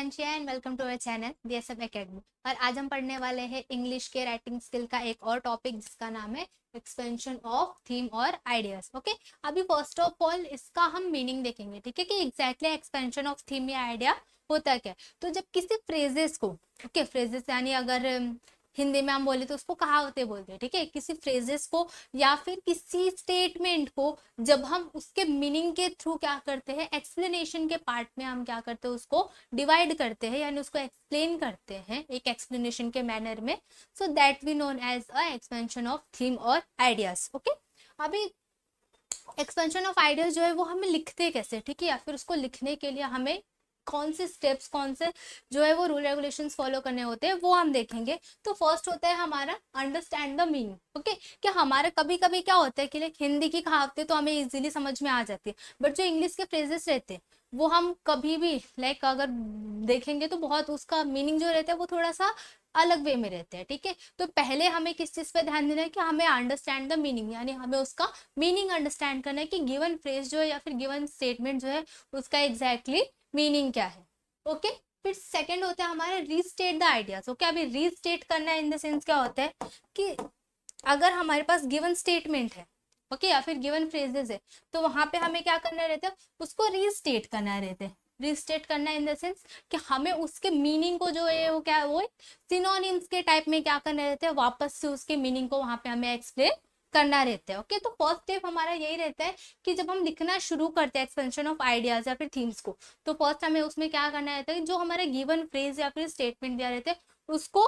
Akanksha and welcome to our channel BSF academy. और आज हम पढ़ने वाले हैं इंग्लिश के राइटिंग स्किल का एक और टॉपिक जिसका नाम है एक्सपेंशन ऑफ थीम और आइडियाज। ओके, अभी फर्स्ट ऑफ ऑल इसका हम मीनिंग देखेंगे, ठीक है, कि एग्जैक्टली एक्सपेंशन ऑफ थीम या आइडिया होता क्या। तो जब किसी फ्रेजेस को, ओके, फ्रेजेस यानी अगर हिंदी में हम बोले तो उसको कहावतें बोलते हैं, ठीक है, किसी फ्रेजेस को या फिर किसी स्टेटमेंट को जब हम उसके मीनिंग के थ्रू क्या करते हैं, एक्सप्लेनेशन के पार्ट में हम क्या करते हैं, उसको डिवाइड करते हैं यानी उसको एक्सप्लेन करते हैं एक एक्सप्लेनेशन के मैनर में। So that we known as a expansion of theme और आइडियाज। ओके, अभी एक्सपेंशन ऑफ आइडियाज जो है वो हमें लिखते कैसे, ठीक है, या फिर उसको लिखने के लिए हमें कौन से स्टेप्स, कौन से जो है वो रूल रेगुलेशंस फॉलो करने होते हैं वो हम देखेंगे। तो फर्स्ट होता है हमारा अंडरस्टैंड द मीनिंग। ओके, कि हमारे कभी कभी क्या होता है कि लाइक हिंदी की कहावतें तो हमें इजीली समझ में आ जाती है, बट जो इंग्लिश के फ्रेजेस रहते हैं वो हम कभी भी लाइक अगर देखेंगे तो बहुत उसका मीनिंग जो रहता है वो थोड़ा सा अलग वे में रहते हैं, ठीक है। तो पहले हमें किस चीज पे ध्यान देना है कि हमें अंडरस्टैंड द मीनिंग, यानी हमें उसका मीनिंग अंडरस्टैंड करना है कि गिवन फ्रेज जो है या फिर गिवन स्टेटमेंट जो है उसका एग्जैक्टली मीनिंग क्या है। ओके, फिर सेकंड होता है हमारे रीस्टेट द आइडियाज। ओके, अभी रीस्टेट करना इन द सेंस क्या होता है कि अगर हमारे पास गिवन स्टेटमेंट है, ओके, या फिर गिवन फ्रेजेस है, तो वहां पे हमें क्या करना रहता है, उसको रीस्टेट करना रहता है। रीस्टेट करना इन द सेंस कि हमें उसके मीनिंग को जो है वो क्या, वो सिनोनिम्स के टाइप में क्या करना रहता है, वापस से उसके मीनिंग को वहां पे हमें एक्सप्लेन करना रहता है। ओके, तो फर्स्ट स्टेप हमारा यही रहता है कि जब हम लिखना शुरू करते हैं एक्सपेंशन ऑफ आइडियाज या फिर थीम्स को, तो फर्स्ट हमें उसमें क्या करना रहता है, जो हमारे गिवन फ्रेज या फिर स्टेटमेंट दिया रहता है उसको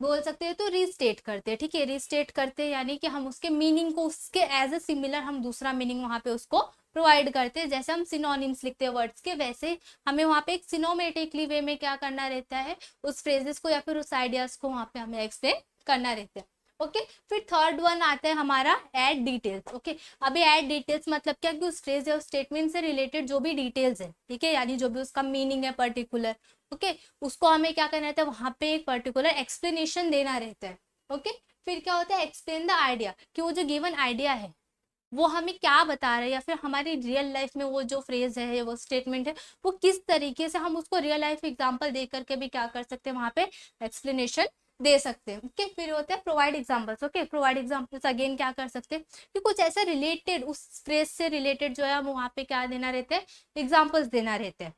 बोल सकते हैं तो रीस्टेट करते हैं, ठीक है, रीस्टेट करते हैं यानी कि हम उसके मीनिंग को उसके एज ए सिमिलर हम दूसरा मीनिंग वहां पे उसको प्रोवाइड करते हैं। जैसे हम सिनोनिम्स लिखते हैं वर्ड्स के, वैसे हमें वहां पे एक सिनोमेटिकली वे में क्या करना रहता है, उस फ्रेजेस को या फिर उस आइडियाज को वहां पे हमें एक्सप्लेन करना रहता है। ओके, फिर थर्ड वन आता है हमारा ऐड डिटेल्स। ओके, अभी ऐड डिटेल्स मतलब क्या कि उस फ्रेज या उस स्टेटमेंट से रिलेटेड जो भी डिटेल्स है, ठीक है, यानी जो भी उसका मीनिंग है पर्टिकुलर, ओके, उसको हमें क्या करना रहता है, वहां पे एक पर्टिकुलर एक्सप्लेनेशन देना रहता है। ओके, फिर क्या होता है एक्सप्लेन द आइडिया, कि वो जो गिवन आइडिया है वो हमें क्या बता रहा है, या फिर हमारी रियल लाइफ में वो जो फ्रेज है, वो स्टेटमेंट है, वो किस तरीके से हम उसको रियल लाइफ एग्जांपल दे करके भी क्या कर सकते हैं, वहां पे एक्सप्लेनेशन दे सकते हैं। ओके, फिर होता है provide examples. Okay, provide examples again क्या कर सकते हैं कि कुछ ऐसा रिलेटेड, उस फ्रेज से रिलेटेड जो है हम वहां पे क्या देना रहता है, एग्जाम्पल्स देना रहते हैं।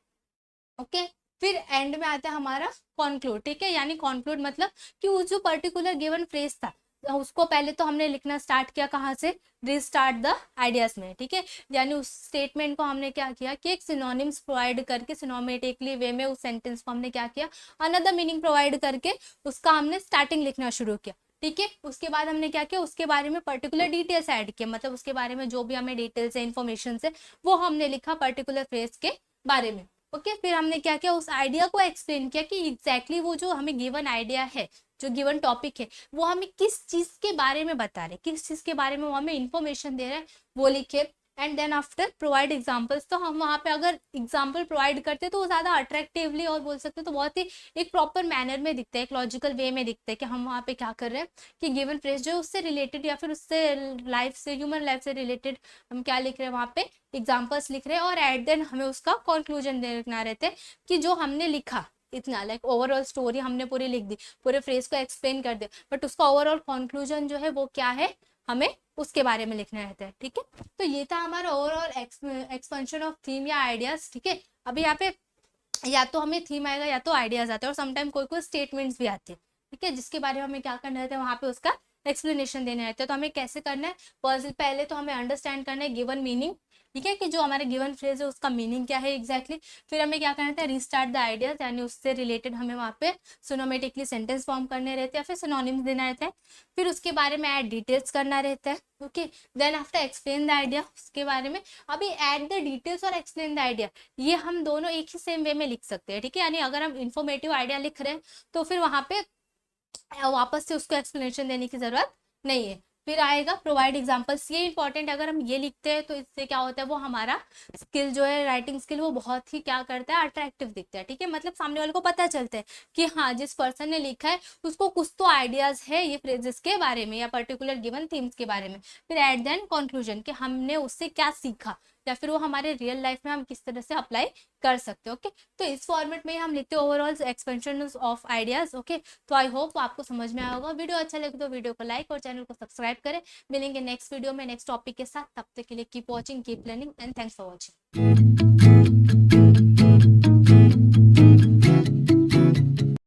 ओके, फिर एंड में आता है हमारा कॉन्क्लूड, ठीक है, यानी कॉन्क्लूड मतलब कि वो जो पर्टिकुलर गिवन फ्रेज था उसको पहले तो हमने लिखना स्टार्ट किया कहाँ से, रिस्टार्ट द आइडियाज में, ठीक है, यानी उस स्टेटमेंट को हमने क्या किया कि एक सिनोनिम्स प्रोवाइड करके सिनोमेटिकली वे में उस सेंटेंस को हमने क्या किया, अनदर मीनिंग प्रोवाइड करके उसका हमने स्टार्टिंग लिखना शुरू किया, ठीक है। उसके बाद हमने क्या किया, उसके बारे में पर्टिकुलर डिटेल्स ऐड किया, मतलब उसके बारे में जो भी हमें डिटेल्स है, इन्फॉर्मेशन है, वो हमने लिखा पर्टिकुलर फ्रेज के बारे में। ओके, फिर हमने क्या किया, उस आइडिया को एक्सप्लेन किया कि एग्जैक्टली वो जो हमें गिवन आइडिया है, जो गिवन टॉपिक है, वो हमें किस चीज के बारे में बता रहे, किस चीज के बारे में वो हमें इंफॉर्मेशन दे रहे हैं, वो लिखे। And then after provide examples, तो हम वहाँ पे अगर एग्जाम्पल प्रोवाइड करते तो वो ज्यादा अट्रैक्टिवली और बोल सकते तो बहुत ही एक प्रॉपर मैनर में दिखता है, एक लॉजिकल वे में दिखता है कि हम वहाँ पे क्या कर रहे हैं कि गिवन फ्रेज जो है उससे रिलेटेड या फिर उससे लाइफ से, ह्यूमन लाइफ से रिलेटेड हम क्या लिख रहे हैं, वहाँ पे एग्जाम्पल्स लिख रहे हैं। और एट देन हमें उसका कंक्लूजन देखना रहता है कि जो हमने लिखा इतना, लाइक ओवरऑल स्टोरी हमने पूरी लिख दी, पूरे फ्रेज को एक्सप्लेन कर दिया, बट उसका ओवरऑल कंक्लूजन जो है वो क्या है, हमें उसके बारे में लिखना रहता है, ठीक है। तो ये था हमारा ओवरऑल एक्सपेंशन ऑफ थीम या आइडियाज, ठीक है। अभी यहाँ पे या तो हमें थीम आएगा या तो आइडियाज आते हैं, और समटाइम कोई कोई स्टेटमेंट्स भी आते हैं, ठीक है, जिसके बारे में हमें क्या करना रहता है, वहां पे उसका एक्सप्लेनेशन देने रहते हैं। तो हमें कैसे करना है, पहले तो हमें अंडरस्टैंड करना है गिवन मीनिंग, ठीक है, कि जो हमारे गिवन फ्रेज है उसका मीनिंग क्या है एग्जैक्टली। फिर हमें क्या करना है, रिस्टार्ट द आइडियाज, यानी उससे रिलेटेड हमें वहाँ पे सिनोमेटिकली सेंटेंस फॉर्म करने रहते हैं, फिर सिनोनिम्स देना रहता है, फिर उसके बारे में ऐड डिटेल्स करना रहता है। Okay, then after explain the idea, उसके बारे में अभी ऐड द डिटेल्स और एक्सप्लेन द आइडिया, ये हम दोनों एक ही सेम वे में लिख सकते हैं, ठीक है, यानी अगर हम इंफॉर्मेटिव आइडिया लिख रहे हैं तो फिर वहां पे वापस से उसको एक्सप्लेनेशन देने की जरूरत नहीं है। फिर आएगा प्रोवाइड एग्जांपल्स, ये इंपॉर्टेंट, अगर हम ये लिखते हैं तो इससे क्या होता है, वो हमारा स्किल जो है, राइटिंग स्किल, वो बहुत ही क्या करता है, अट्रैक्टिव दिखता है, ठीक है, मतलब सामने वाले को पता चलता है कि हाँ जिस पर्सन ने लिखा है उसको कुछ तो आइडियाज है ये फ्रेजेस के बारे में या पर्टिकुलर गिवन थीम्स के बारे में। फिर एट देन कंक्लूजन, कि हमने उससे क्या सीखा, या फिर वो हमारे रियल लाइफ में हम किस तरह से अप्लाई कर सकते हैं। ओके, तो इस फॉर्मेट में हम लिखते हैं overall expansion of ideas. Okay, तो आई होप आपको समझ में आया होगा। वीडियो अच्छा लगे तो वीडियो को लाइक और चैनल को सब्सक्राइब करें। मिलेंगे नेक्स्ट वीडियो में नेक्स्ट टॉपिक के साथ, तब तक के लिए keep watching, keep learning and thanks for watching.